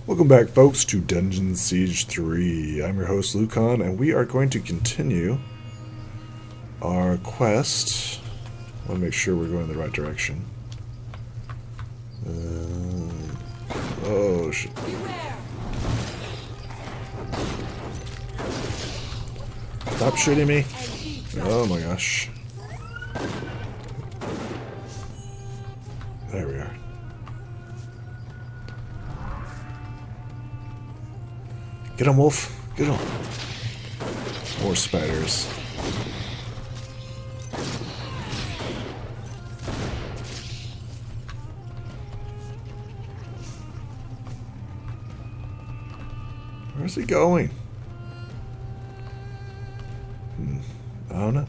Welcome back, folks, to Dungeon Siege 3. I'm your host, Lucan, and we are going to continue our quest. I want to make sure we're going in the right direction. Oh, shit. Stop shooting me. Oh my gosh. There we are. Get him, Wolf. Get him. More spiders. Where's he going? I don't know.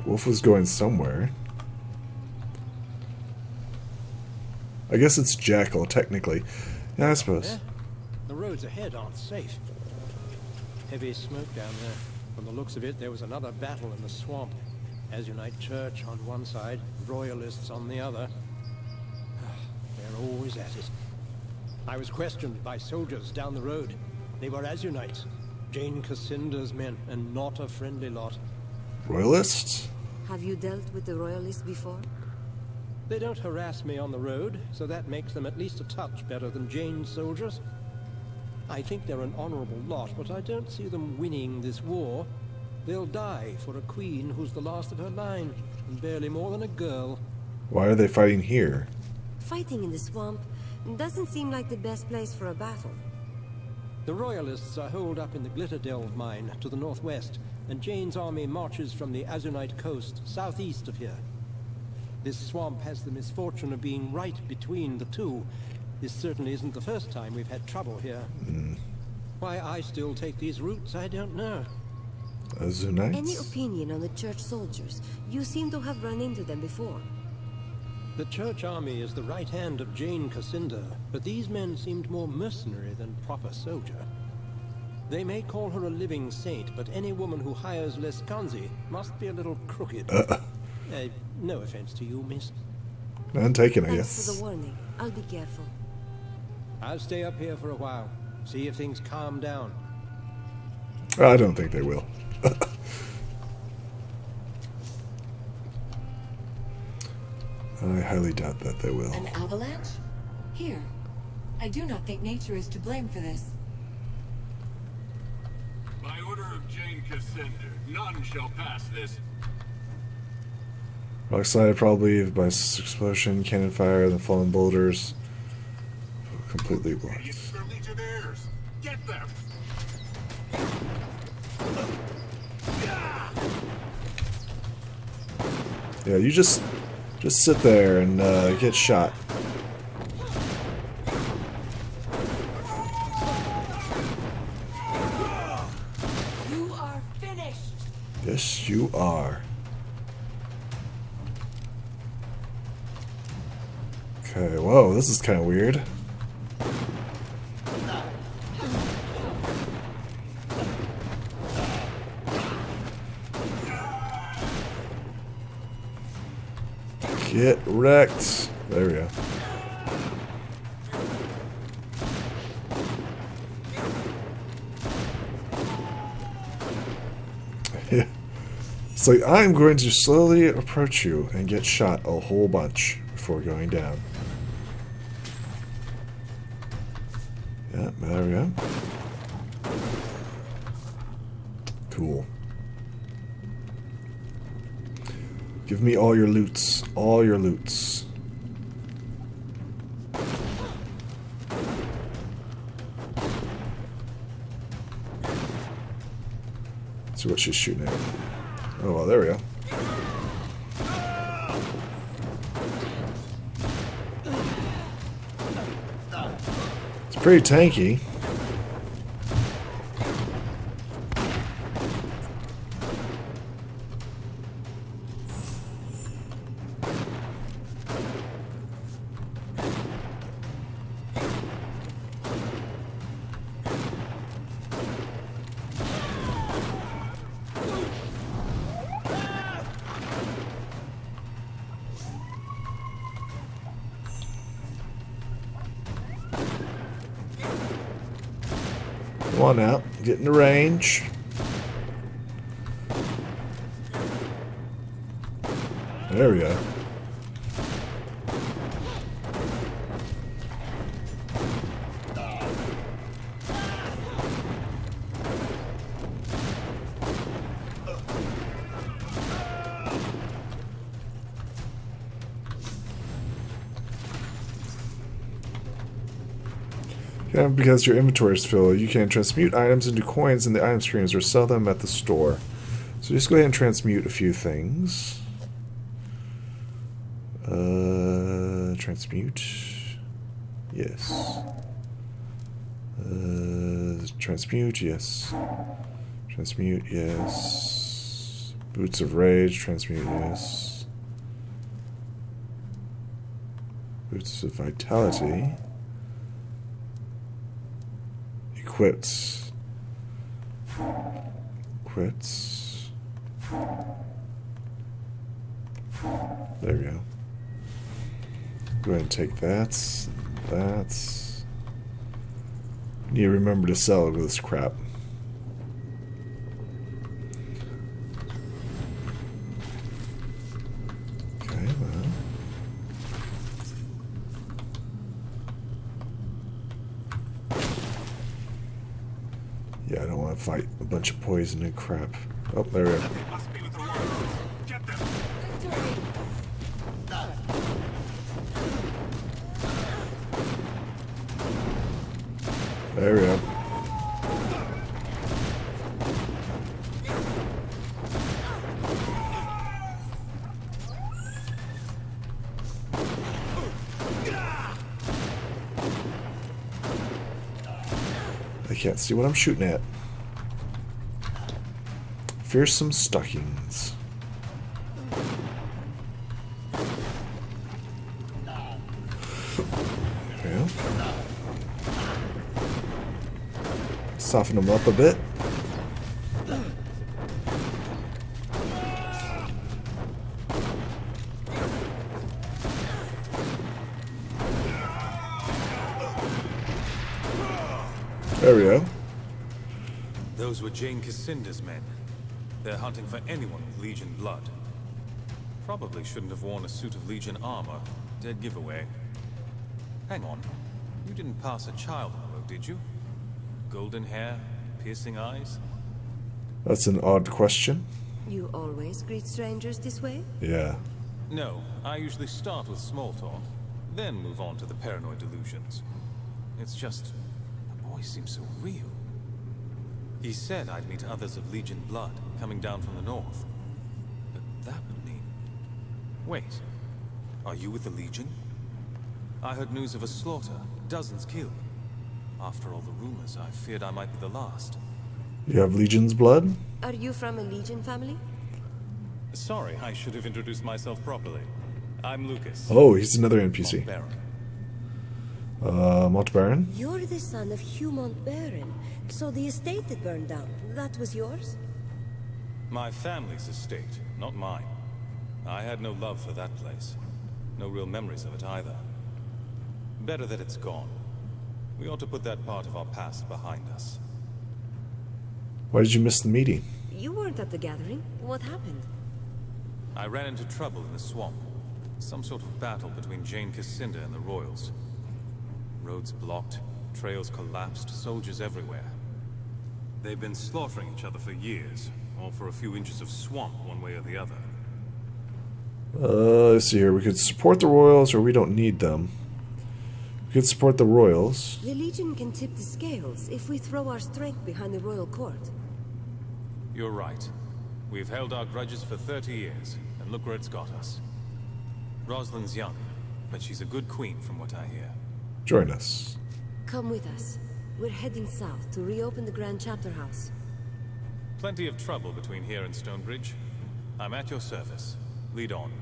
Wolf was going somewhere. I guess it's Jackal, technically. Yeah, I suppose. Yeah. The roads ahead aren't safe. Heavy smoke down there. From the looks of it, there was another battle in the swamp. Azunite Church on one side, Royalists on the other. They're always at it. I was questioned by soldiers down the road. They were Azunites, Jane Cassinda's men, and not a friendly lot. Royalists? Have you dealt with the Royalists before? They don't harass me on the road, so that makes them at least a touch better than Jane's soldiers. I think they're an honorable lot, but I don't see them winning this war. They'll die for a queen who's the last of her line, and barely more than a girl. Why are they fighting here? Fighting in the swamp doesn't seem like the best place for a battle. The Royalists are holed up in the Glitterdelve mine to the northwest, and Jane's army marches from the Azunite coast southeast of here. This swamp has the misfortune of being right between the two. This certainly isn't the first time we've had trouble here. Why I still take these routes, I don't know. Azunites? Any opinion on the church soldiers? You seem to have run into them before. The church army is the right hand of Jane Cassinda, but these men seemed more mercenary than proper soldier. They may call her a living saint, but any woman who hires Leskanzi must be a little crooked. No offense to you, miss. None taken, I Thanks guess. for the warning. I'll be careful. I'll stay up here for a while, see if things calm down. I don't think they will. I highly doubt that they will. An avalanche? Here. I do not think nature is to blame for this. By order of Jane Cassinda, none shall pass this. Rock slide probably by explosion, cannon fire, and the fallen boulders. Completely blocked. They're legionnaires! Get them! Yeah, you just sit there and get shot. You are finished! Yes, you are. Okay, whoa, this is kind of weird. Get wrecked. There we go. It's like, I'm going to slowly approach you and get shot a whole bunch before going down. Yeah, there we go. Cool. Give me all your loots. All your loots. See what she's shooting at. Oh, well, there we go. It's pretty tanky. Come on out. Get in the range. There we go. Yeah, because your inventory is full, you can transmute items into coins in the item screens or sell them at the store. So just go ahead and transmute a few things. Transmute. Yes. Transmute, yes. Transmute, yes. Boots of Rage, transmute, yes. Boots of Vitality. Equipped. Equipped. There we go. Go ahead and take that. That. Need to remember to sell this crap. Okay, well. Yeah, I don't want to fight a bunch of poison and crap. Oh, there we go. There we go. I can't see what I'm shooting at. Fearsome stockings. Well. Soften them up a bit. There we go. Those were Jane Cassinder's men. They're hunting for anyone with Legion blood. Probably shouldn't have worn a suit of Legion armor. Dead giveaway. Hang on. You didn't pass a child on the road, did you? Golden hair, piercing eyes? That's an odd question. You always greet strangers this way? Yeah. No, I usually start with small talk, then move on to the paranoid delusions. It's just, the boy seems so real. He said I'd meet others of Legion blood, coming down from the north. But that would mean... Wait, are you with the Legion? I heard news of a slaughter, dozens killed. After all the rumors, I feared I might be the last. You have Legion's blood? Are you from a Legion family? Sorry, I should have introduced myself properly. I'm Lucas. Oh, he's another NPC. Montbaron? You're the son of Hugh Montbaron. So the estate that burned down, that was yours? My family's estate, not mine. I had no love for that place. No real memories of it either. Better that it's gone. We ought to put that part of our past behind us. Why did you miss the meeting? You weren't at the gathering. What happened? I ran into trouble in the swamp. Some sort of battle between Jane Cassinder and the Royals. Roads blocked, trails collapsed, soldiers everywhere. They've been slaughtering each other for years, all for a few inches of swamp one way or the other. Let's see here. We could support the Royals, or we don't need them. We could support the Royals. The Legion can tip the scales if we throw our strength behind the royal court. You're right. We've held our grudges for 30 years, and look where it's got us. Rosalind's young, but she's a good queen from what I hear. Join us. Come with us. We're heading south to reopen the Grand Chapter House. Plenty of trouble between here and Stonebridge. I'm at your service. Lead on.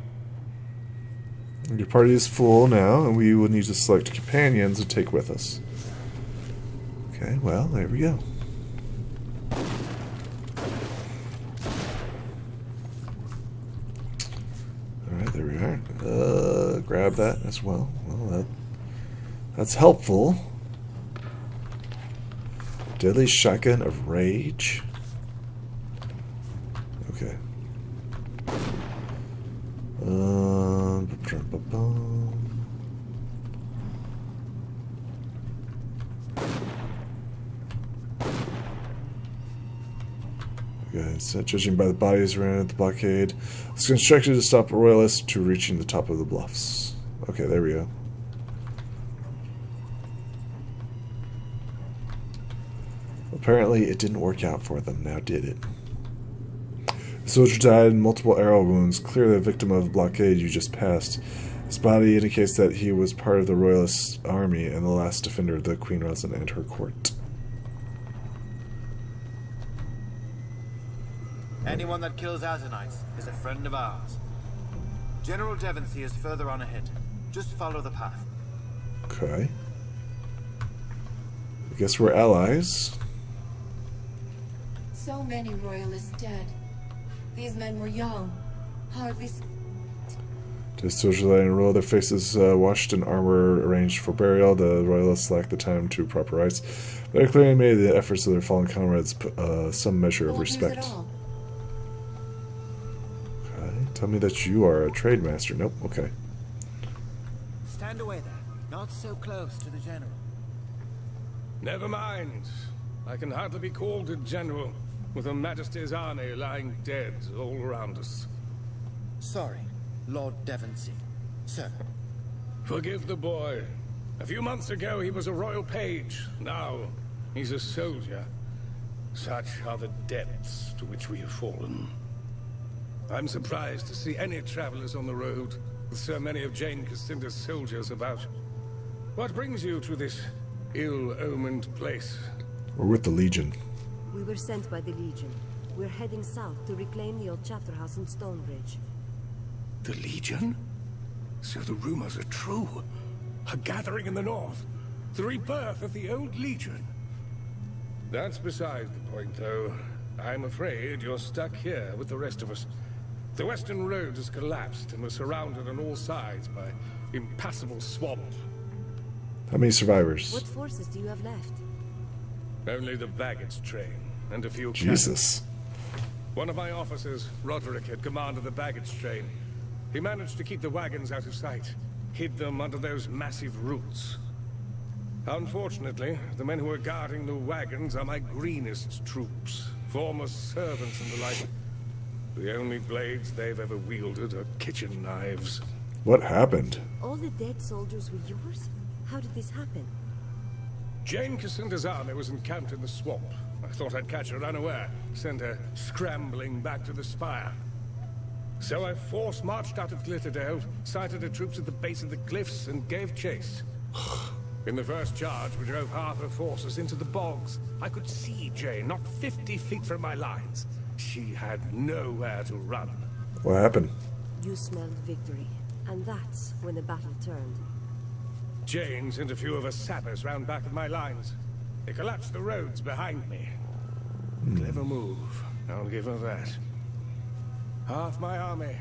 Your party is full now, and we will need to select companions to take with us. Okay, well, there we go. Alright, there we are. Grab that as well. Well, that's helpful. Deadly Shotgun of Rage. Okay. Okay, so judging by the bodies around the blockade, it's constructed to stop royalists to reaching the top of the bluffs. Okay, there we go. Apparently, it didn't work out for them, now did it? The soldier died in multiple arrow wounds, clearly a victim of the blockade you just passed. His body indicates that he was part of the royalist army and the last defender of the Queen Roslyn and her court. Anyone that kills Azanites is a friend of ours. General Devonsey is further on ahead. Just follow the path. Okay. I guess we're allies. So many royalists dead. These men were young, hardly. The soldiers lie in a row, their faces washed and armor arranged for burial. The royalists lack the time to proper rites. They clearly made the efforts of their fallen comrades some measure of respect. Okay. Tell me that you are a trade master. Nope. Okay. Stand away there. Not so close to the general. Never mind. I can hardly be called a general, with Her Majesty's army lying dead all around us. Sorry, Lord Devonsey. Sir. Forgive the boy. A few months ago he was a royal page. Now he's a soldier. Such are the depths to which we have fallen. I'm surprised to see any travelers on the road, with so many of Jane Cassinda's soldiers about. What brings you to this ill-omened place? We're with the Legion. We were sent by the Legion. We're heading south to reclaim the old chapter house in Stonebridge. The Legion? So the rumors are true. A gathering in the north. The rebirth of the old Legion. That's beside the point, though. I'm afraid you're stuck here with the rest of us. The western road has collapsed and we're surrounded on all sides by impassable swamp. How many survivors? What forces do you have left? Only the baggage train and a few Jesus. cannons. One of my officers, Roderick, had commanded the baggage train. He managed to keep the wagons out of sight, hid them under those massive roots. Unfortunately, the men who are guarding the wagons are my greenest troops, former servants and the like. The only blades they've ever wielded are kitchen knives. What happened? All the dead soldiers were yours? How did this happen? Jane Cassinda's army was encamped in the swamp. I thought I'd catch her unaware, send her scrambling back to the spire. So I force-marched out of Glitterdale, sighted her troops at the base of the cliffs, and gave chase. In the first charge, we drove half her forces into the bogs. I could see Jane, not 50 feet from my lines. She had nowhere to run. What happened? You smelled victory, and that's when the battle turned. Jane sent a few of her sappers round back of my lines. They collapsed the roads behind me. Clever move, I'll give her that. Half my army,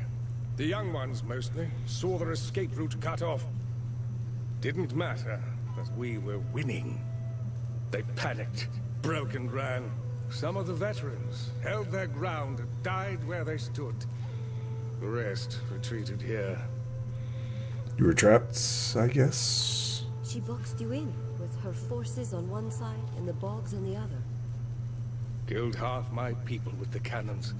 the young ones mostly, saw their escape route cut off. Didn't matter, as we were winning. They panicked, broke and ran. Some of the veterans held their ground and died where they stood. The rest retreated here. You were trapped, I guess? She boxed you in, with her forces on one side and the bogs on the other. Killed half my people with the cannons.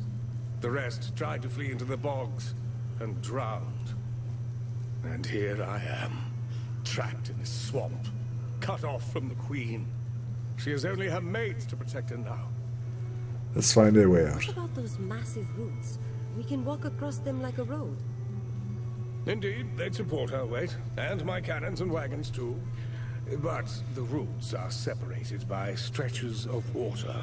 The rest tried to flee into the bogs and drowned. And here I am, trapped in this swamp, cut off from the Queen. She has only her maids to protect her now. Let's find a way out. What about those massive roots? We can walk across them like a road. Indeed, they'd support her weight, and my cannons and wagons too. But the routes are separated by stretches of water.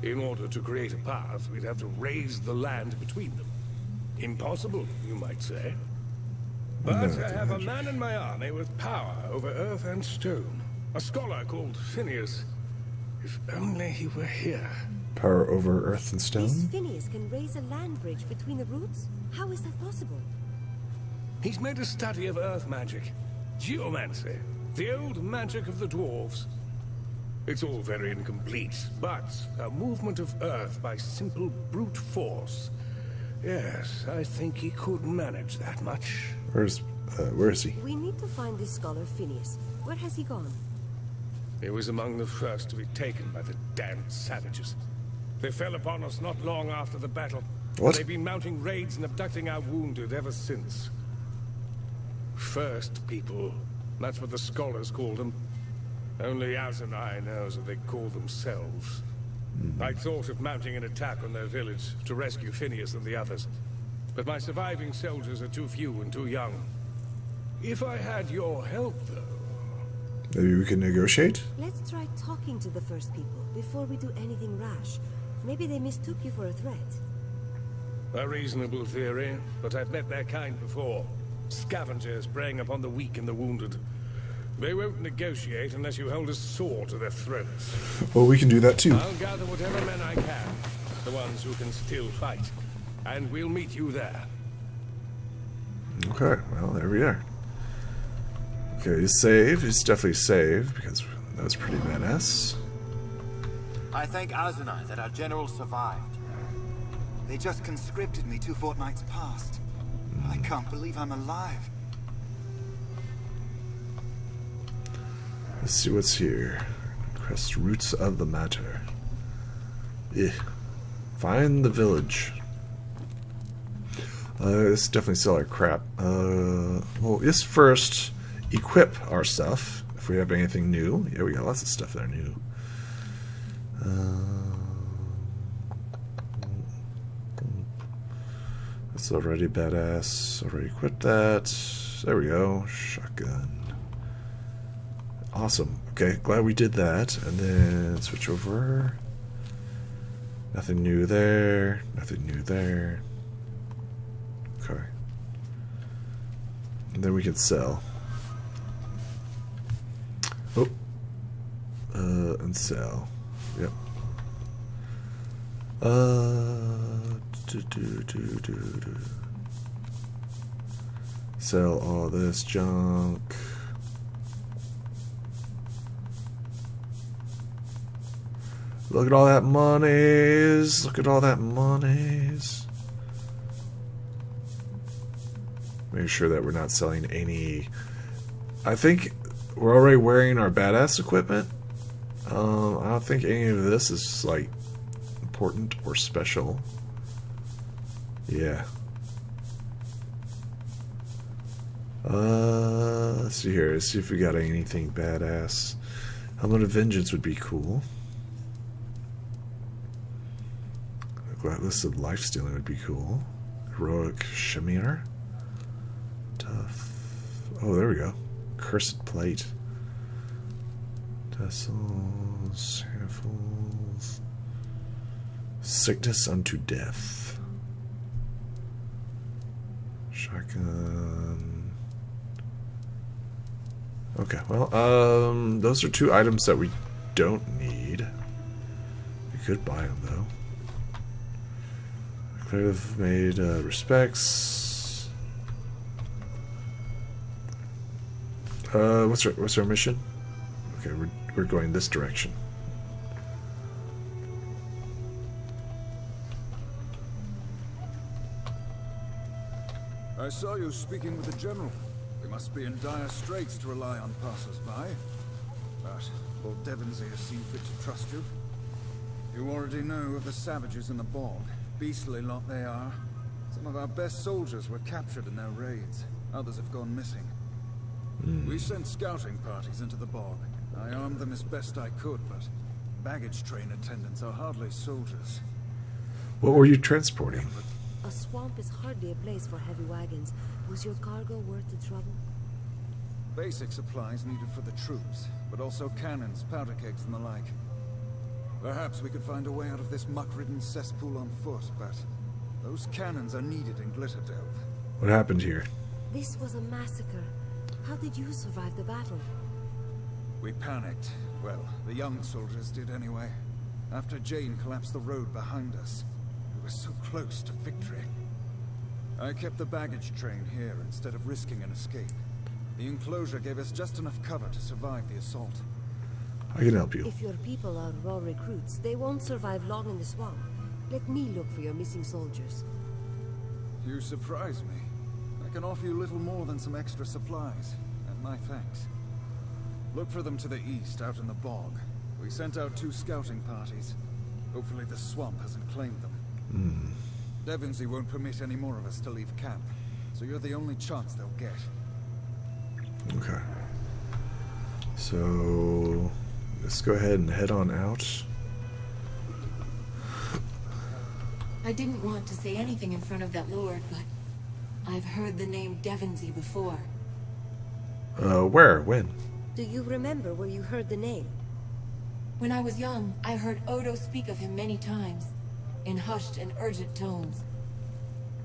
In order to create a path, we'd have to raise the land between them. Impossible, you might say. But I have a man in my army with power over earth and stone. A scholar called Phineas. If only he were here. Power over earth and This stone? Phineas can raise a land bridge between the roots? How is that possible? He's made a study of earth magic. Geomancy. The old magic of the dwarves. It's all very incomplete, but a movement of Earth by simple brute force. Yes, I think he could manage that much. Where is he? We need to find this scholar Phineas. Where has he gone? He was among the first to be taken by the damned savages. They fell upon us not long after the battle. What? They've been mounting raids and abducting our wounded ever since. First people. That's what the scholars called them. Only Azanai knows what they call themselves. I thought of mounting an attack on their village to rescue Phineas and the others. But my surviving soldiers are too few and too young. If I had your help, though... Maybe we can negotiate? Let's try talking to the first people before we do anything rash. Maybe they mistook you for a threat. A reasonable theory, but I've met their kind before. Scavengers preying upon the weak and the wounded. They won't negotiate unless you hold a sword to their throats. Well, we can do that too. I'll gather whatever men I can, the ones who can still fight, and we'll meet you there. Okay, well, there we are. Okay, he's saved. He's definitely saved, because that was pretty badass. I thank Azunai that our general survived. They just conscripted me 2 fortnights past. I can't believe I'm alive. Let's see what's here. Crest roots of the matter. Find the village. Let's definitely sell our crap. Well, just first equip our stuff. If we have anything new. Yeah, we got lots of stuff that are new. That's already badass. Already equipped that. There we go. Shotgun. Awesome. Okay, glad we did that. And then switch over. Nothing new there. Nothing new there. Okay. And then we can sell. Oh. And sell. Yep. Sell all this junk. Look at all that monies. Look at all that monies. Make sure that we're not selling any. I think we're already wearing our badass equipment. I don't think any of this is like important or special. Yeah. Let's see here. Let's see if we got anything badass. Helmet of Vengeance would be cool. List of life stealing would be cool. Heroic Shamir. Tough. Oh, there we go. Cursed Plate. Tassels. Handfuls. Sickness unto death. Shotgun. Okay, well, those are 2 items that we don't need. We could buy them though. Could have made respects. What's our mission? Okay, we're going this direction. I saw you speaking with the general. We must be in dire straits to rely on passers-by. But Lord Devonshire seemed fit to trust you. You already know of the savages in the bog. Beastly lot they are. Some of our best soldiers were captured in their raids. Others have gone missing. We sent scouting parties into the bog. I armed them as best I could, but baggage train attendants are hardly soldiers. What were you transporting? A swamp is hardly a place for heavy wagons. Was your cargo worth the trouble? Basic supplies needed for the troops, but also cannons, powder kegs, and the like. Perhaps we could find a way out of this muck-ridden cesspool on foot, but those cannons are needed in Glitterdelve. What happened here? This was a massacre. How did you survive the battle? We panicked. Well, the young soldiers did anyway. After Jane collapsed the road behind us. We were so close to victory. I kept the baggage train here instead of risking an escape. The enclosure gave us just enough cover to survive the assault. I can help you. If your people are raw recruits, they won't survive long in the swamp. Let me look for your missing soldiers. You surprise me. I can offer you little more than some extra supplies, and my thanks. Look for them to the east, out in the bog. We sent out 2 scouting parties. Hopefully the swamp hasn't claimed them. Devonsey won't permit any more of us to leave camp, so you're the only chance they'll get. Okay. So let's go ahead and head on out. I didn't want to say anything in front of that lord, but I've heard the name Devonsey before. Where? When? Do you remember where you heard the name? When I was young, I heard Odo speak of him many times, in hushed and urgent tones.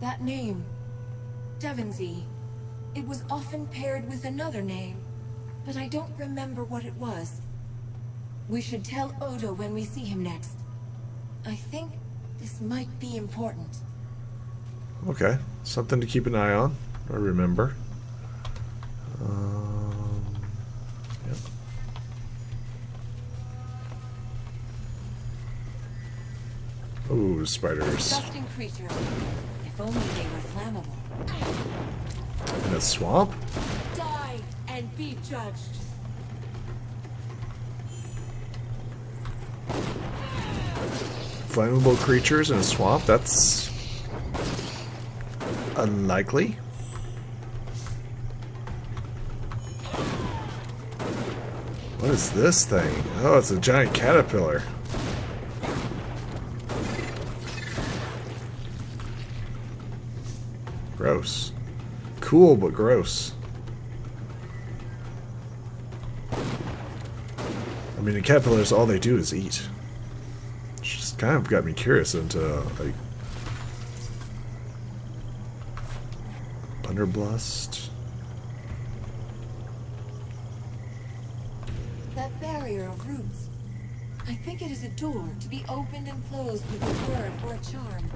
That name, Devonsey, it was often paired with another name, but I don't remember what it was. We should tell Odo when we see him next. I think this might be important. Okay. Something to keep an eye on, or remember. Yep. Ooh, spiders. Disgusting creatures. If only they were flammable. In a swamp? Die and be judged. Flammable creatures in a swamp? That's unlikely. What is this thing? Oh, it's a giant caterpillar. Gross. Cool, but gross. I mean, the caterpillars, all they do is eat. It's just kind of got me curious into, like, Thunderblast. That barrier of roots. I think it is a door to be opened and closed with a word or a charm.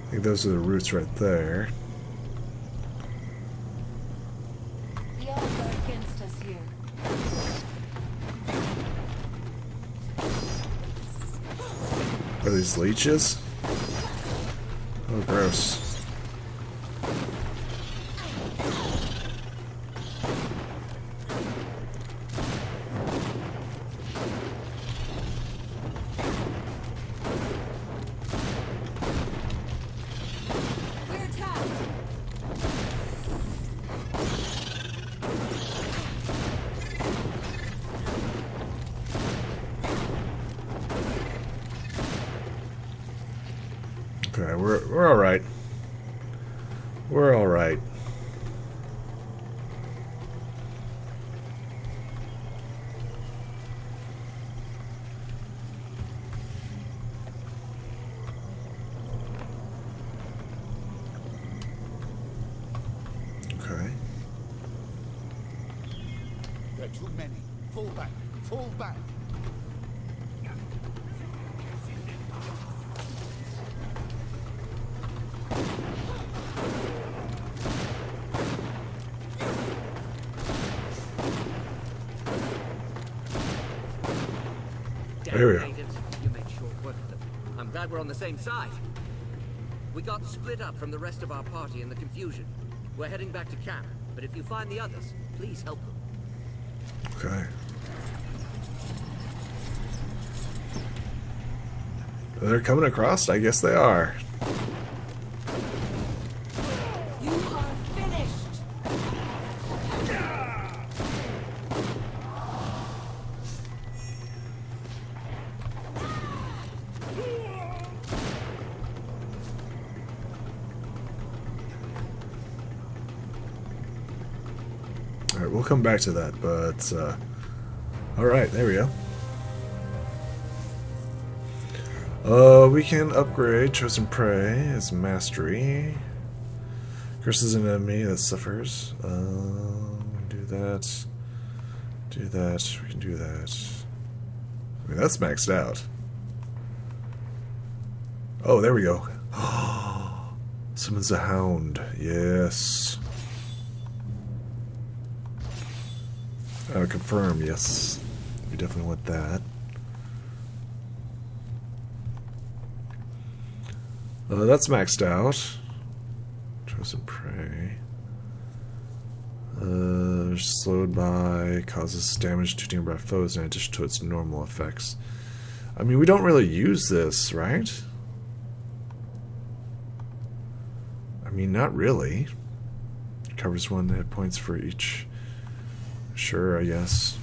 I think those are the roots right there. The odds are against us here. Are these leeches? Oh, gross. We're attacked. Okay, we're all right. We're all right. Okay. There are too many. Fall back. Fall back. There we go. Natives, you made short work of them. I'm glad we're on the same side. We got split up from the rest of our party in the confusion. We're heading back to camp, but if you find the others, please help them. Okay. They're coming across? I guess they are. You are finished. Alright, we'll come back to that, but alright, there we go. We can upgrade Chosen Prey as Mastery. Curses an enemy that suffers. We can do that. Do that. We can do that. I mean, that's maxed out. Oh, there we go. Summons a hound. Yes. Confirm. Yes. We definitely want that. That's maxed out. Chosen Prey. Slowed by, causes damage to nearby foes in addition to its normal effects. I mean, we don't really use this, right? I mean, not really. Covers 1 hit points for each. Sure, I guess.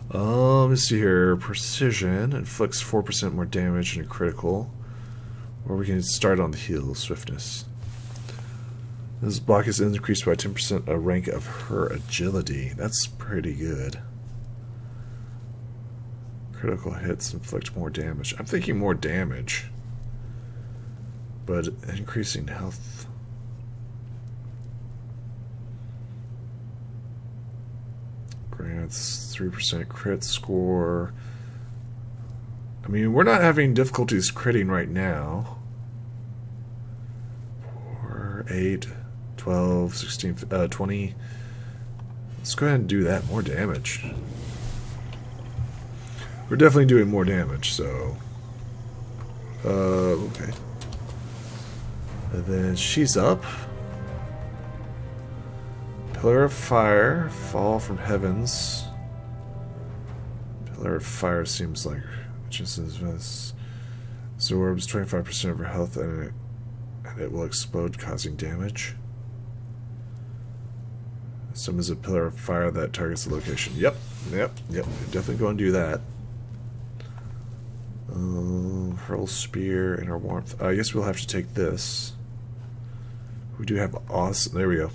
Let me see here. Precision inflicts 4% more damage and a critical. Or we can start on the heal, swiftness. This block is increased by 10% a rank of her agility. That's pretty good. Critical hits inflict more damage. I'm thinking more damage. But increasing health. Grants 3% crit score. I mean, we're not having difficulties critting right now. 4, 8, 12, 16, 20. Let's go ahead and do that. More damage. We're definitely doing more damage, so... okay. And then she's up. Pillar of Fire. Fall from heavens. Pillar of Fire seems like... just as this absorbs 25% of her health and it will explode, causing damage. Summons a pillar of fire that targets the location. Yep. Definitely go and do that. Hurl spear and our warmth. I guess we'll have to take this. We do have awesome. There we go.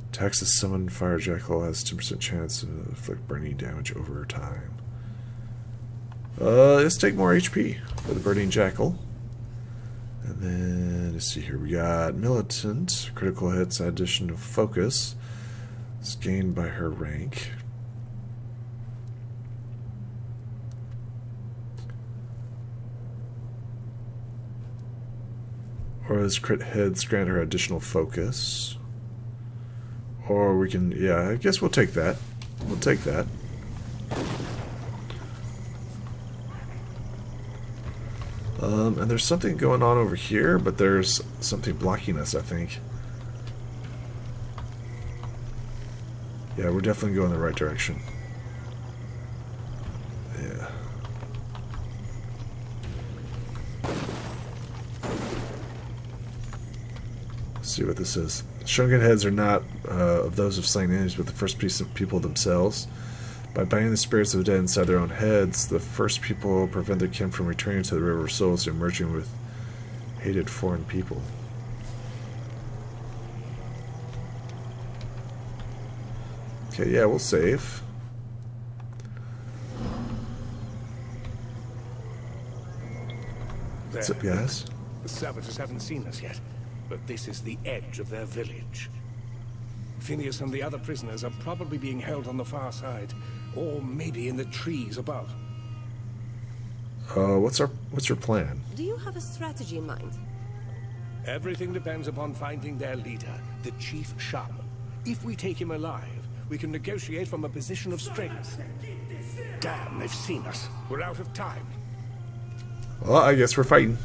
Attacks a summoned fire jackal has 10% chance to inflict burning damage over time. Let's take more HP for the burning jackal. And then, let's see here, we got militant, critical hits, addition of focus. It's gained by her rank. Or as crit hits, grant her additional focus. Or we can, yeah, I guess we'll take that. We'll take that. And there's something going on over here, but there's something blocking us, I think. Yeah, we're definitely going the right direction. Yeah. Let's see what this is. Shunken heads are not of those of slain enemies, but the first piece of people themselves. By binding the spirits of the dead inside their own heads, the first people prevent their kin from returning to the River of Souls and merging with hated foreign people. Okay, yeah, we'll save. What's up, guys? The savages haven't seen us yet, but this is the edge of their village. Phineas and the other prisoners are probably being held on the far side, or maybe in the trees above. What's your plan? Do you have a strategy in mind? Everything depends upon finding their leader, the chief shaman. If we take him alive, we can negotiate from a position of strength. Damn, they've seen us. We're out of time. Well, I guess we're fighting.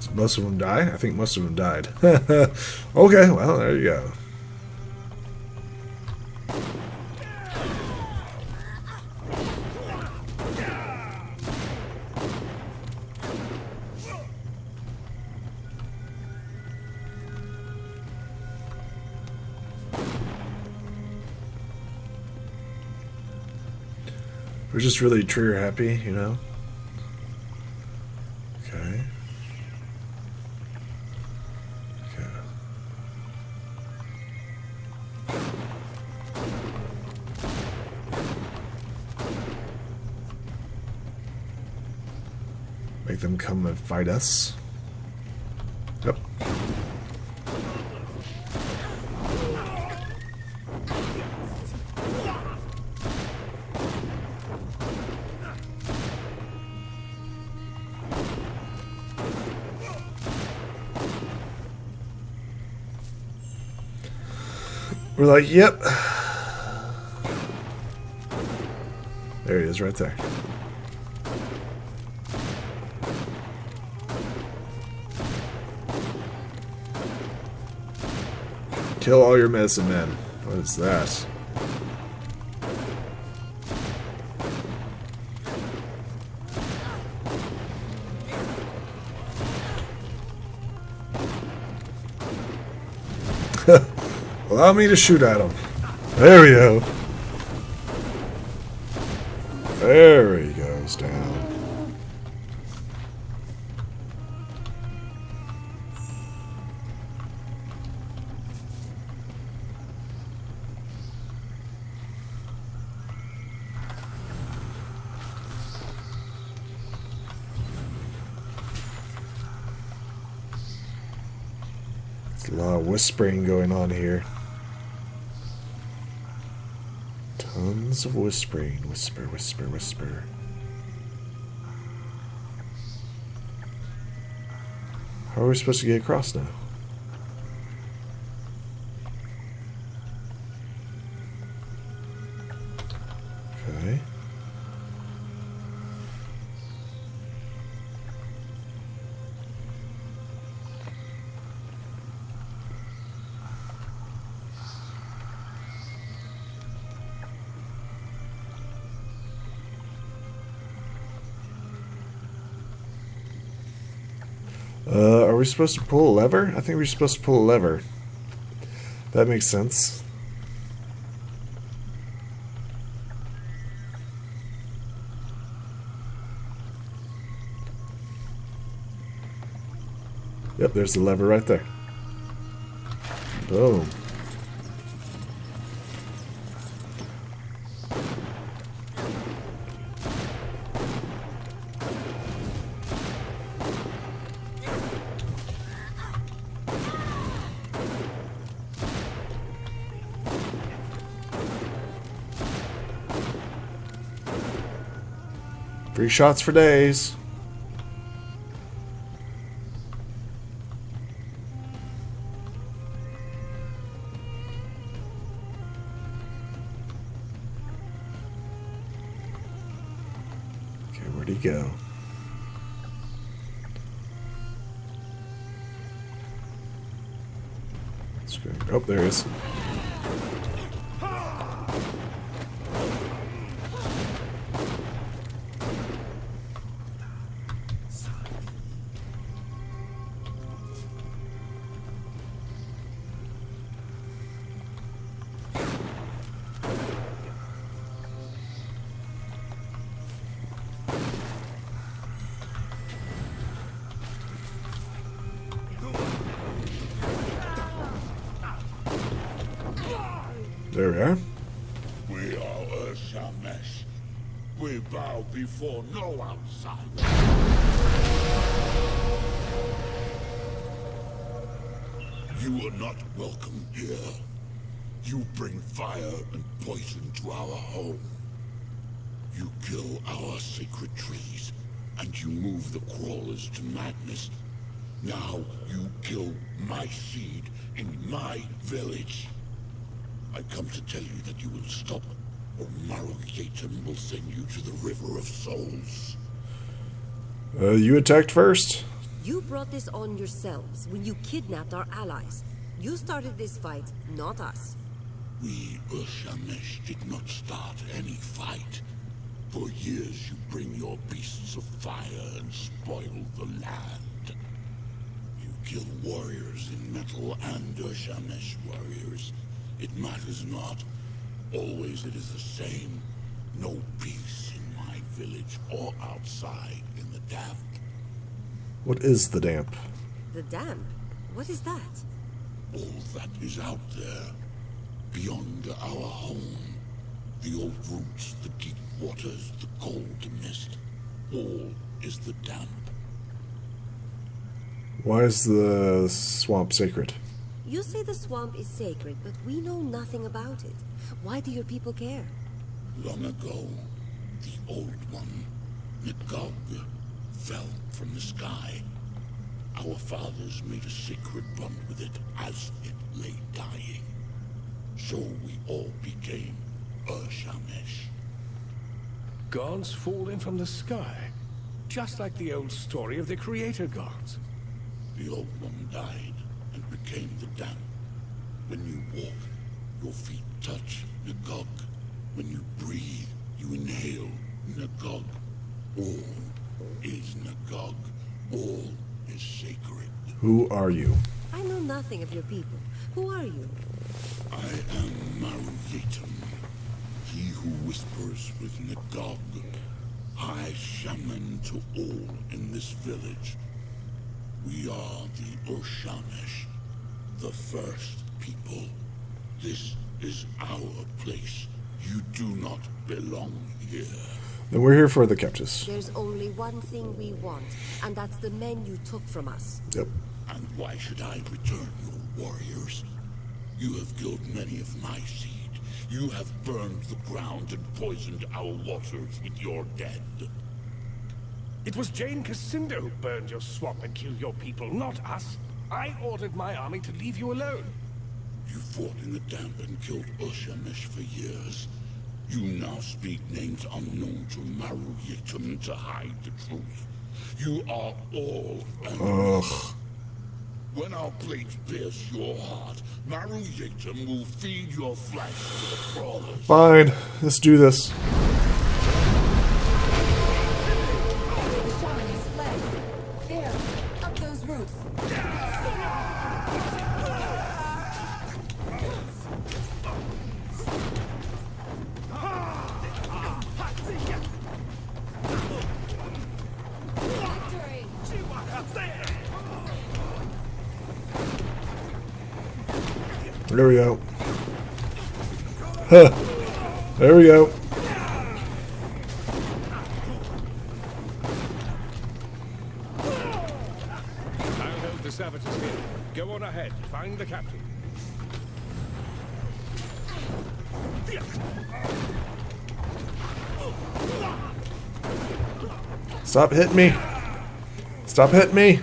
Did most of them die? I think most of them died. Okay, well, there you go. We're just really trigger happy, you know? Okay. Okay. Make them come and fight us. Yep. We're like, yep. There he is, right there. Kill all your medicine men. What is that? Allow me to shoot at him. There we go. There he goes down. There's a lot of whispering going on here. Tons of whispering. Whisper, whisper, whisper. How are we supposed to get across now? Okay. Are we supposed to pull a lever? I think we're supposed to pull a lever. That makes sense. Yep, there's the lever right there. Boom. Free shots for days. Okay, where'd he go? Let's go. Oh, there he is. There we are. We are Urshamesh. We bow before no outsider. You are not welcome here. You bring fire and poison to our home. You kill our sacred trees, and you move the crawlers to madness. Now you kill my seed in my village. I come to tell you that you will stop, or Marugyatum will send you to the River of Souls. You attacked first. You brought this on yourselves when you kidnapped our allies. You started this fight, not us. We Urshamesh did not start any fight. For years you bring your beasts of fire and spoil the land. You kill warriors in metal and Urshamesh warriors. It matters not. Always it is the same. No peace in my village or outside in the damp. What is the damp? The damp? What is that? All that is out there, beyond our home. The old roots, the deep waters, the cold mist. All is the damp. Why is the swamp sacred? You say the swamp is sacred, but we know nothing about it. Why do your people care? Long ago, the old one, Nagog, fell from the sky. Our fathers made a sacred bond with it as it lay dying. So we all became Urshamesh. Gods falling from the sky. Just like the old story of the creator gods. The old one died and became the damp. When you walk, your feet touch Nagog. When you breathe, you inhale Nagog. All is Nagog. All is sacred. Who are you? I know nothing of your people. Who are you? I am Maruyatum, he who whispers with Nagog, high shaman to all in this village. We are the Urshamesh, the first people. This is our place. You do not belong here. Then we're here for the captives. There's only one thing we want, and that's the men you took from us. Yep. And why should I return your warriors? You have killed many of my seed. You have burned the ground and poisoned our waters with your dead. It was Jane Cassinder who burned your swamp and killed your people, not us. I ordered my army to leave you alone. You fought in the damp and killed Urshamesh for years. You now speak names unknown to Maruyatum to hide the truth. You are all enemies. When our blades pierce your heart, Maruyatum will feed your flesh to the crawlers. Fine, let's do this. The shaman has fled. There, up those roots. There we go. Huh. There we go. I'll hold the savages here. Go on ahead. Find the captain. Stop hitting me. Stop hitting me.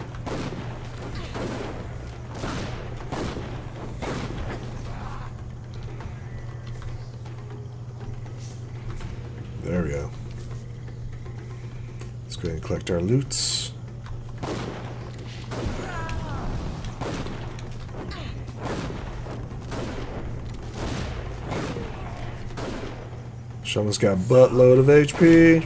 There we go. Let's go ahead and collect our loots. Shaman's got a buttload of HP.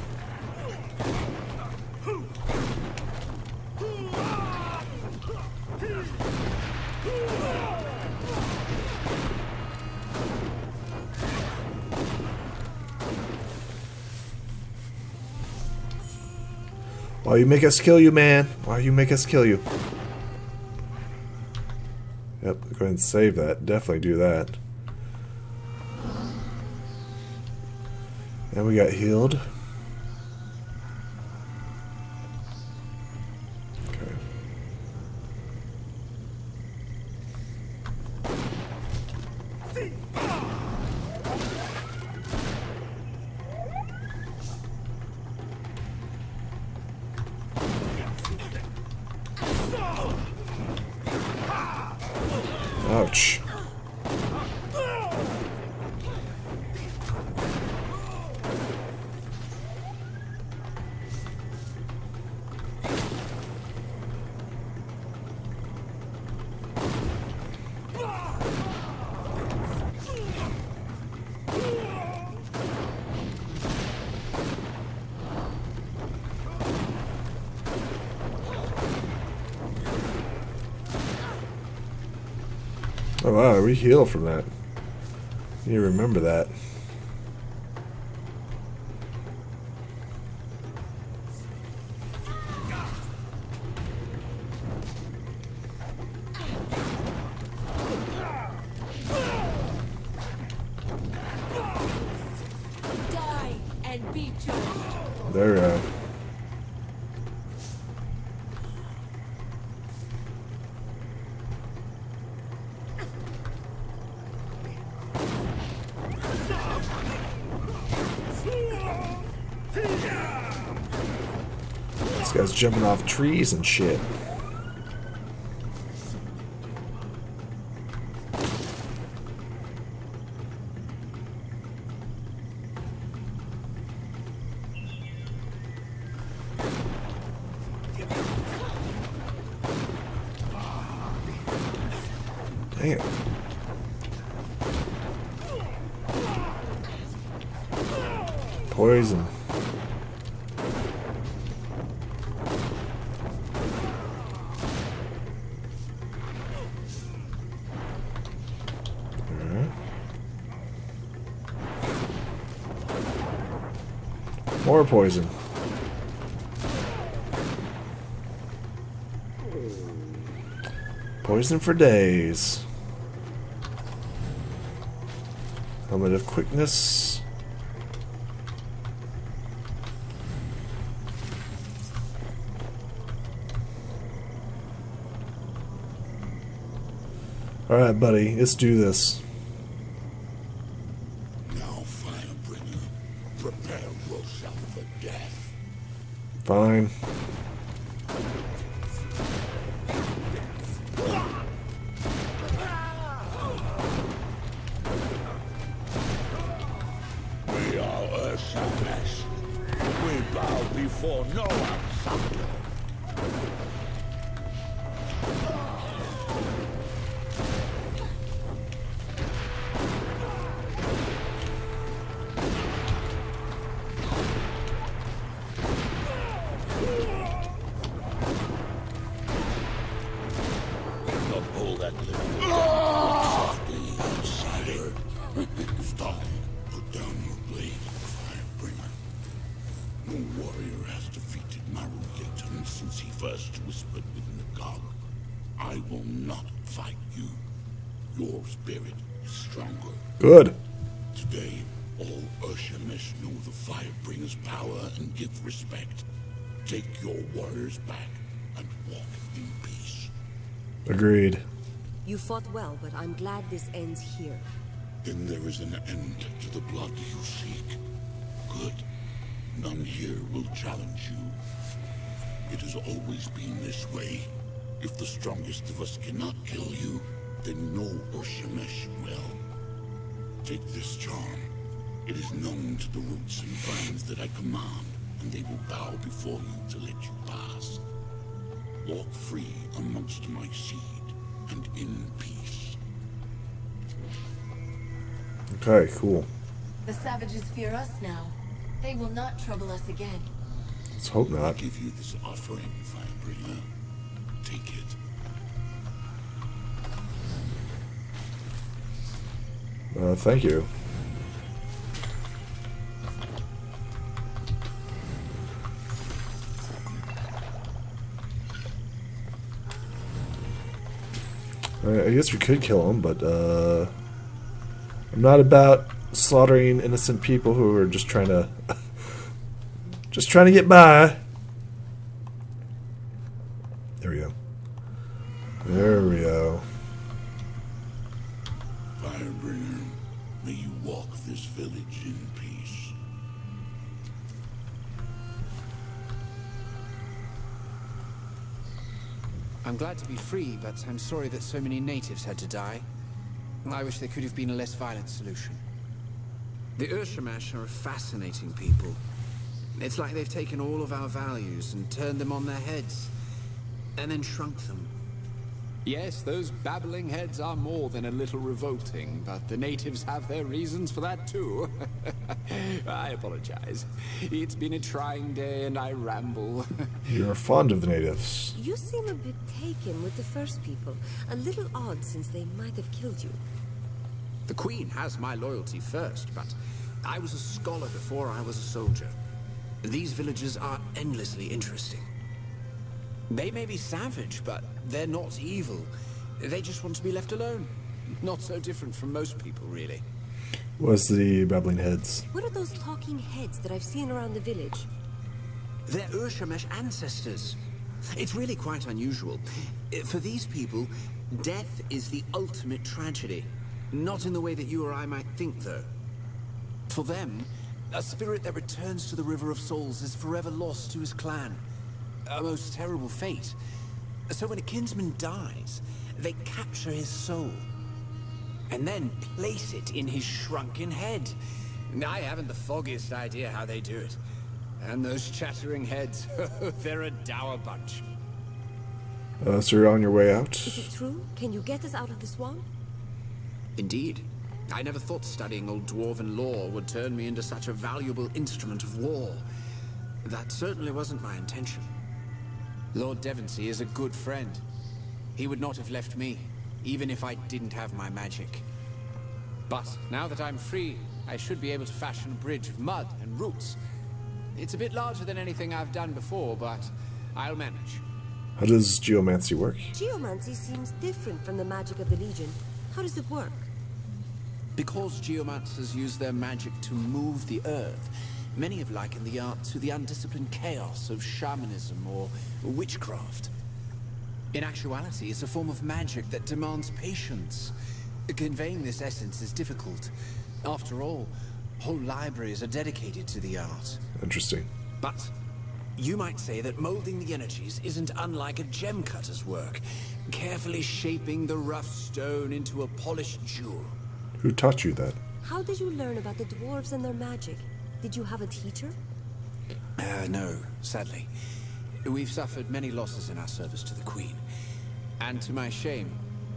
Why you make us kill you, man? Why you make us kill you? Yep, go ahead and save that. Definitely do that. And we got healed. Okay. Ouch. Oh wow, we heal from that. You remember that. Die and be judged. There we go. This guy's jumping off trees and shit. Damn. Poison. Alright. More poison. Poison for days. Helmet of quickness. Alright, buddy, let's do this. Now, Firebringer, prepare yourself for death. Fine. We are Ursula's. We bow before no outsider. Now pull that little softly, outsider. Stop. Put down your blade, Firebringer. No warrior has defeated Maru since he first whispered with Nagog. I will not fight you. Your spirit is stronger. Good. Today, all Urshemesh know the Firebringer's power and give respect. Take your warriors back and walk in peace. Agreed. You fought well, but I'm glad this ends here. Then there is an end to the blood you seek. Good. None here will challenge you. It has always been this way. If the strongest of us cannot kill you, then no Urshemesh will. Take this charm. It is known to the roots and vines that I command, and they will bow before you to let you pass. Walk free amongst my seed, and in peace. Okay, cool. The savages fear us now. They will not trouble us again. Let's hope I not. give you this offering, Firebringer. Take it. Thank you. I guess we could kill him, but I'm not about slaughtering innocent people who are just trying to get by. There we go. There we go. Firebringer, may you walk this village in peace. I'm glad to be free, but I'm sorry that so many natives had to die. I wish there could have been a less violent solution. The Urshemesh are a fascinating people. It's like they've taken all of our values and turned them on their heads, and then shrunk them. Yes, those babbling heads are more than a little revolting, but the natives have their reasons for that too. I apologize. It's been a trying day and I ramble. You're fond of the natives. You seem a bit taken with the first people. A little odd since they might have killed you. The Queen has my loyalty first, but I was a scholar before I was a soldier. These villagers are endlessly interesting. They may be savage, but they're not evil. They just want to be left alone. Not so different from most people, really. What's the babbling heads? What are those talking heads that I've seen around the village? They're Urshamesh ancestors. It's really quite unusual. For these people, death is the ultimate tragedy. Not in the way that you or I might think, though. For them, a spirit that returns to the River of Souls is forever lost to his clan. A most terrible fate. So when a kinsman dies, they capture his soul, and then place it in his shrunken head. I haven't the foggiest idea how they do it. And those chattering heads, they're a dour bunch. So you're on your way out? Is it true? Can you get us out of the swamp? Indeed. I never thought studying old dwarven lore would turn me into such a valuable instrument of war. That certainly wasn't my intention. Lord Devonsey is a good friend. He would not have left me, even if I didn't have my magic. But now that I'm free, I should be able to fashion a bridge of mud and roots. It's a bit larger than anything I've done before, but I'll manage. How does geomancy work? Geomancy seems different from the magic of the Legion. How does it work? Because geomancers use their magic to move the earth, many have likened the art to the undisciplined chaos of shamanism or witchcraft. In actuality, it's a form of magic that demands patience. Conveying this essence is difficult. After all, whole libraries are dedicated to the art. Interesting. But you might say that molding the energies isn't unlike a gem cutter's work, carefully shaping the rough stone into a polished jewel. Who taught you that? How did you learn about the dwarves and their magic? Did you have a teacher? No, sadly. We've suffered many losses in our service to the Queen. And to my shame,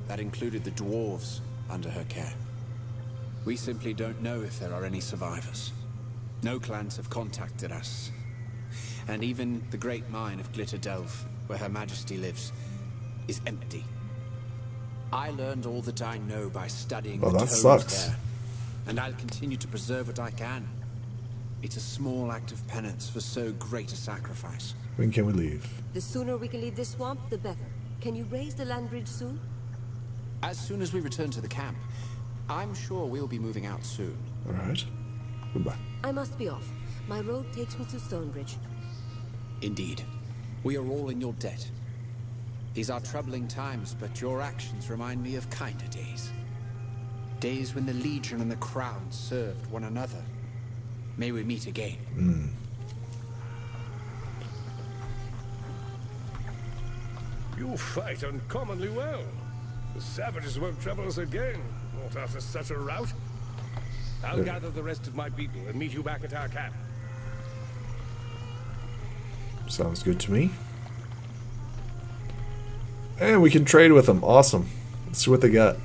that included the dwarves under her care. We simply don't know if there are any survivors. No clans have contacted us. And even the great mine of Glitter Delve, where Her Majesty lives, is empty. I learned all that I know by studying the tomes sucks. there. And I'll continue to preserve what I can. It's a small act of penance for so great a sacrifice. When can we leave? The sooner we can leave this swamp, the better. Can you raise the land bridge soon? As soon as we return to the camp, I'm sure we'll be moving out soon. All right. Goodbye. I must be off. My road takes me to Stonebridge. Indeed. We are all in your debt. These are troubling times, but your actions remind me of kinder days. Days when the Legion and the Crown served one another. May we meet again. You fight uncommonly well. The savages won't trouble us again, not after such a rout. I'll gather the rest of my people and meet you back at our camp. Sounds good to me. And we can trade with them. Awesome. Let's see what they got.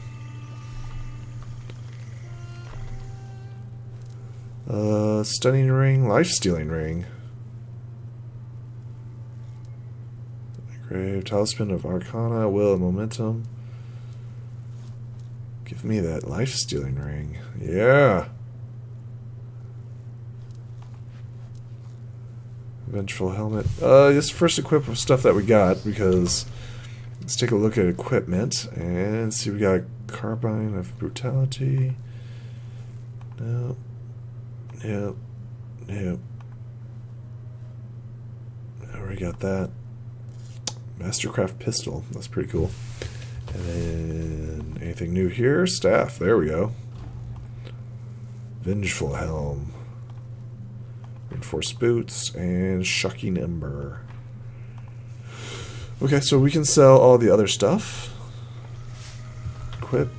Stunning ring, life-stealing ring. Grave, talisman of Arcana, will and momentum. Give me that life-stealing ring. Yeah. Vengeful helmet. Just first equip stuff that we got, because let's take a look at equipment and see. We got carbine of brutality. No. Yep. Yep. Already got that. Mastercraft pistol. That's pretty cool. And then anything new here? Staff. There we go. Vengeful helm. Reinforced boots and shocking ember. Okay, so we can sell all the other stuff. Equip.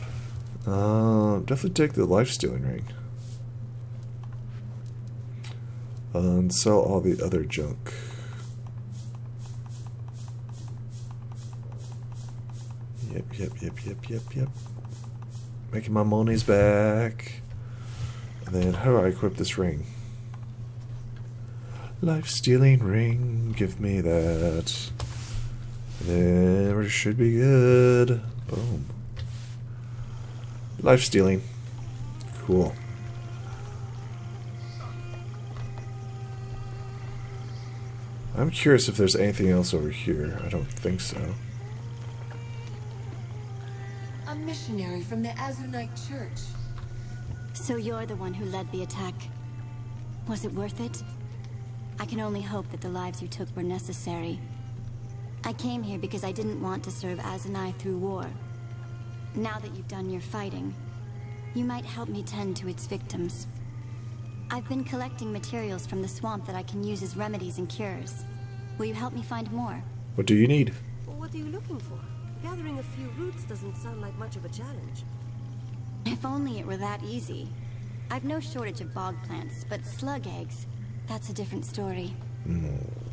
Definitely take the life-stealing ring. And sell all the other junk. Yep. Making my monies back. And then how do I equip this ring? Life-stealing ring, give me that. And then we should be good. Boom. Life-stealing. Cool. I'm curious if there's anything else over here. I don't think so. A missionary from the Azunite Church. So you're the one who led the attack. Was it worth it? I can only hope that the lives you took were necessary. I came here because I didn't want to serve Azunai through war. Now that you've done your fighting, you might help me tend to its victims. I've been collecting materials from the swamp that I can use as remedies and cures. Will you help me find more? What do you need? Well, what are you looking for? Gathering a few roots doesn't sound like much of a challenge. If only it were that easy. I've no shortage of bog plants, but slug eggs, that's a different story.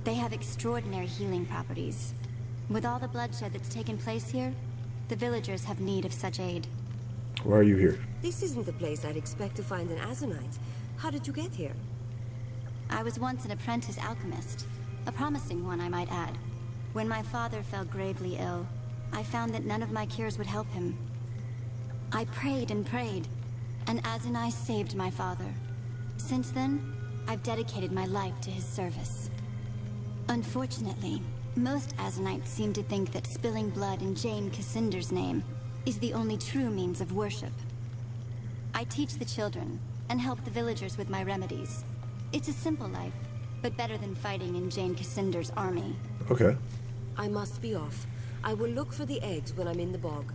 They have extraordinary healing properties. With all the bloodshed that's taken place here, the villagers have need of such aid. Why are you here? This isn't the place I'd expect to find an Azunite. How did you get here? I was once an apprentice alchemist. A promising one, I might add. When my father fell gravely ill, I found that none of my cures would help him. I prayed and prayed, and Azunai saved my father. Since then, I've dedicated my life to his service. Unfortunately, most Azunites seem to think that spilling blood in Jane Cassinder's name is the only true means of worship. I teach the children, and help the villagers with my remedies. It's a simple life, but better than fighting in Jane Cassinder's army. Okay. I must be off. I will look for the eggs when I'm in the bog.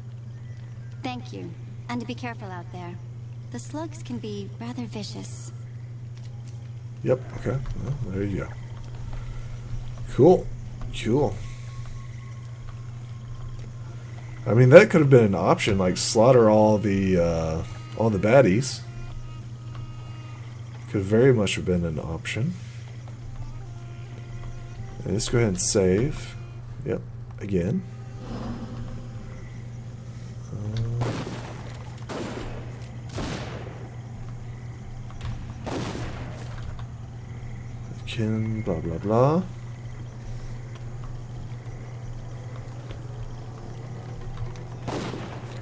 Thank you, and be careful out there. The slugs can be rather vicious. Yep, okay. Well, there you go. Cool. I mean, that could have been an option, like slaughter all the baddies. Could very much have been an option. And let's go ahead and save. Yep, again. Can blah blah blah.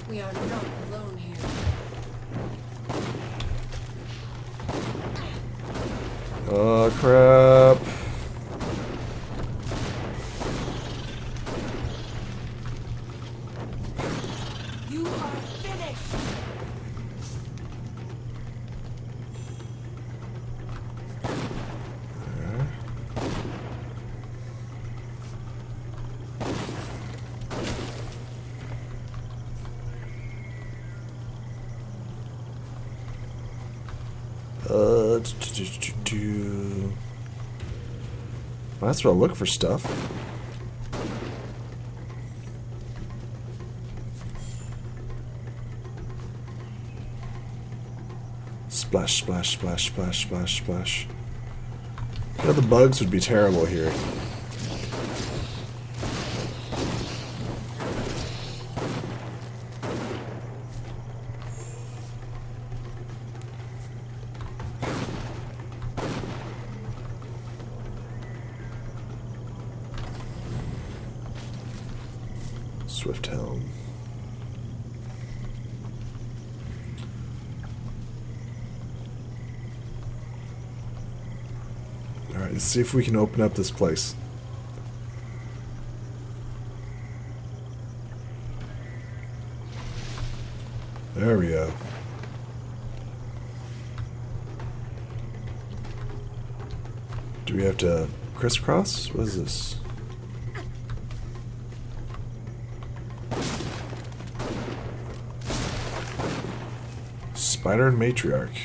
We are not alone here. Oh crap. You are finished. Might as well look for stuff. Splash, splash, splash, splash, splash, splash. You know, the bugs would be terrible here. Swift helm. Alright, let's see if we can open up this place. There we go. Do we have to crisscross? What is this? Spider and Matriarch.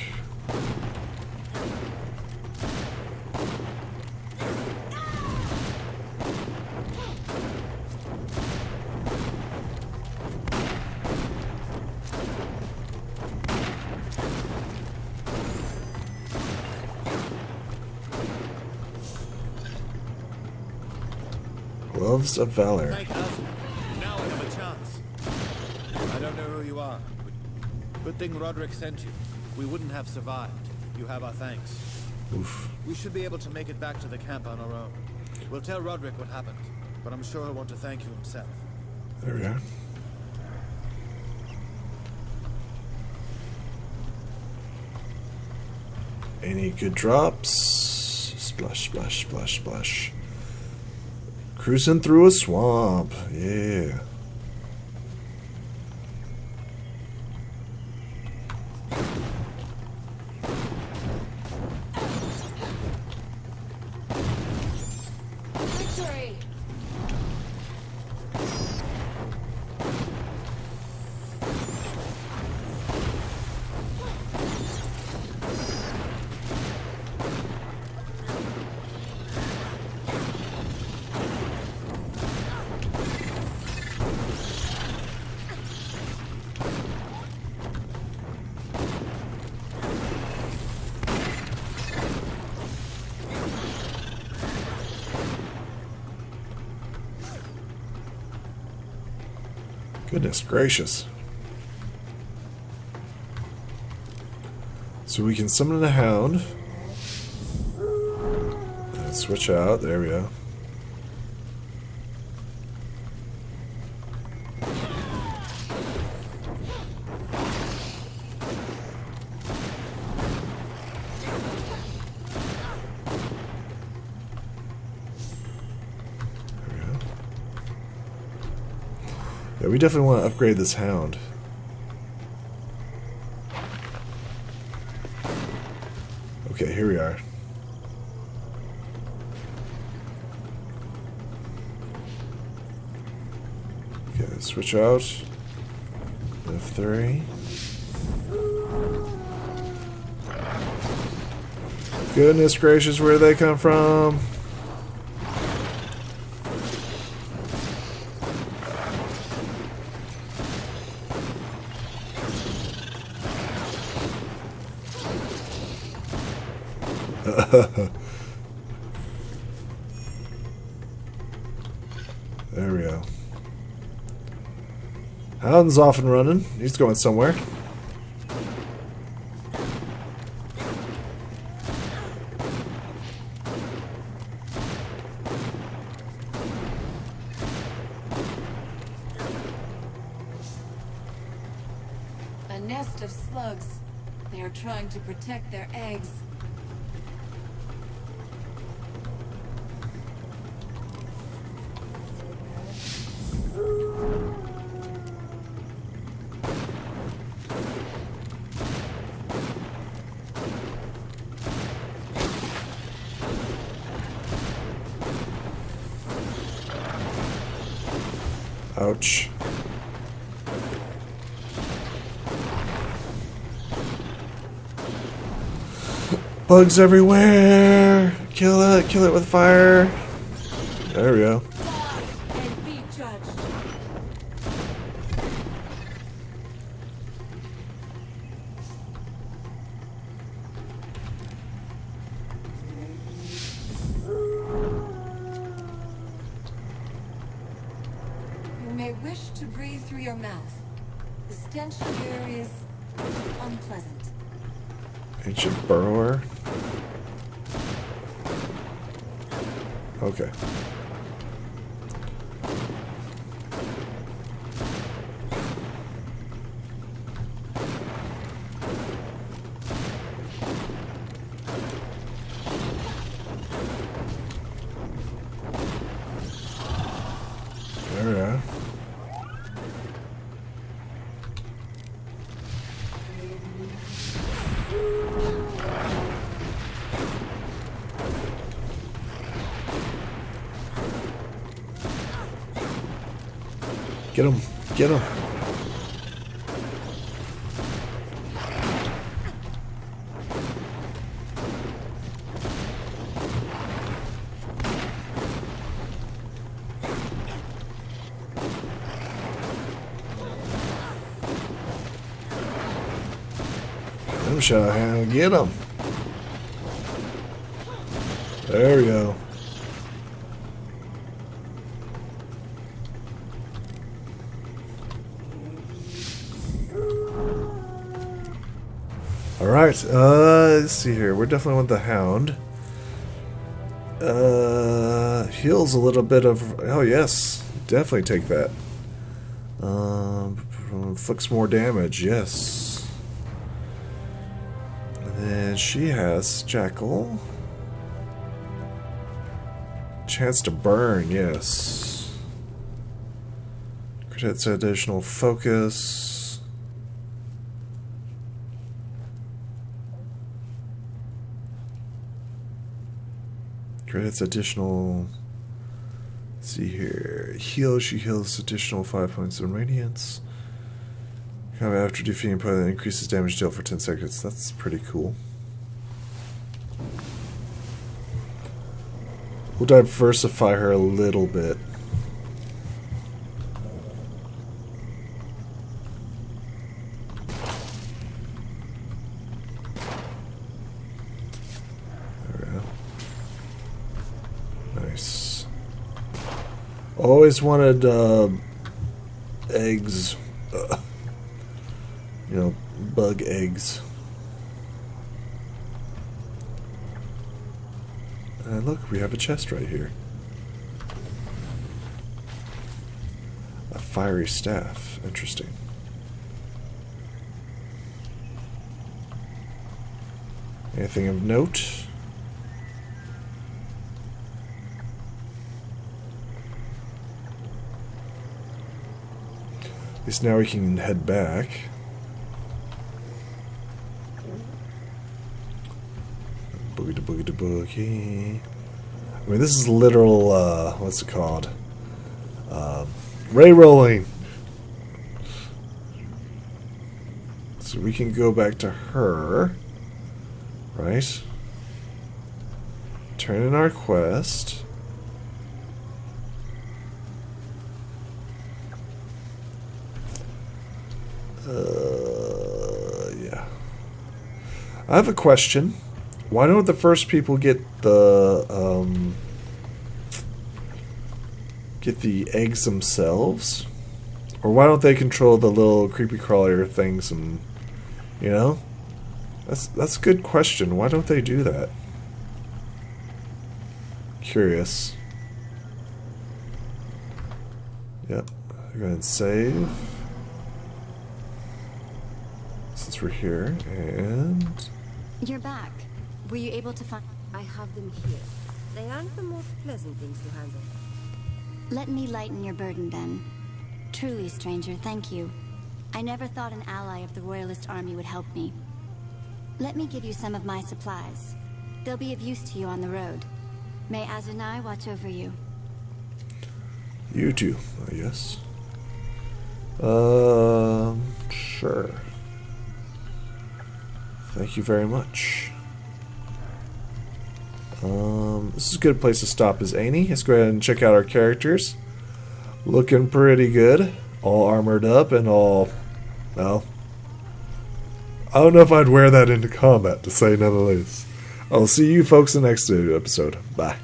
Gloves of Valor. Thank us. Now I have a chance. don't know who you are, but good thing Roderick sent you. We wouldn't have survived. You have our thanks. Oof. We should be able to make it back to the camp on our own. We'll tell Roderick what happened, but I'm sure he'll want to thank you himself. There we are. Any good drops? Splash, splash, splash, splash. Cruising through a swamp. Yeah. Victory! Goodness gracious. So we can summon a hound. And switch out. There we go. Yeah, we definitely want to upgrade this hound. Okay, here we are. Okay, switch out. F3. Goodness gracious, where did they come from? There we go. Hound's off and running. He's going somewhere. A nest of slugs. They are trying to protect their eggs. Ouch. Bugs everywhere! Kill it with fire! There we go. And be judged. You may wish to breathe through your mouth. The stench here is unpleasant. Ancient burrower. Okay. There we are. Get him! Get him! Them shot hound, get him! There we go. Alright, let's see here. We're definitely with the Hound. Heals a little bit of... Oh, yes. Definitely take that. Inflicts more damage, yes. And then she has Jackal. Chance to burn, yes. Credits additional focus. Credits additional... Let's see here. Heal, she heals additional 5 points of radiance. Combat after defeating opponent increases damage dealt for 10 seconds. That's pretty cool. We'll diversify her a little bit. There we go. Nice. Always wanted eggs. You know, bug eggs. And look, we have a chest right here. A fiery staff. Interesting. Anything of note? At least now we can head back. Boogie to boogie to boogie. I mean, this is literal, what's it called? Ray rolling. So we can go back to her. Right? Turn in our quest. Yeah. I have a question. Why don't the first people get the eggs themselves? Or why don't they control the little creepy crawler things and, you know? That's a good question. Why don't they do that? Curious. Yep. Go ahead and save. Since we're here, and... You're back. Were you able to find... I have them here. They aren't the most pleasant things to handle. Let me lighten your burden, then. Truly, stranger, thank you. I never thought an ally of the Royalist army would help me. Let me give you some of my supplies. They'll be of use to you on the road. May Azunai watch over you. You too, I guess. Sure. Thank you very much. This is a good place to stop as Annie. Let's go ahead and check out our characters. Looking pretty good. All armored up and all... Well... I don't know if I'd wear that into combat, to say none the least. I'll see you folks in the next episode. Bye.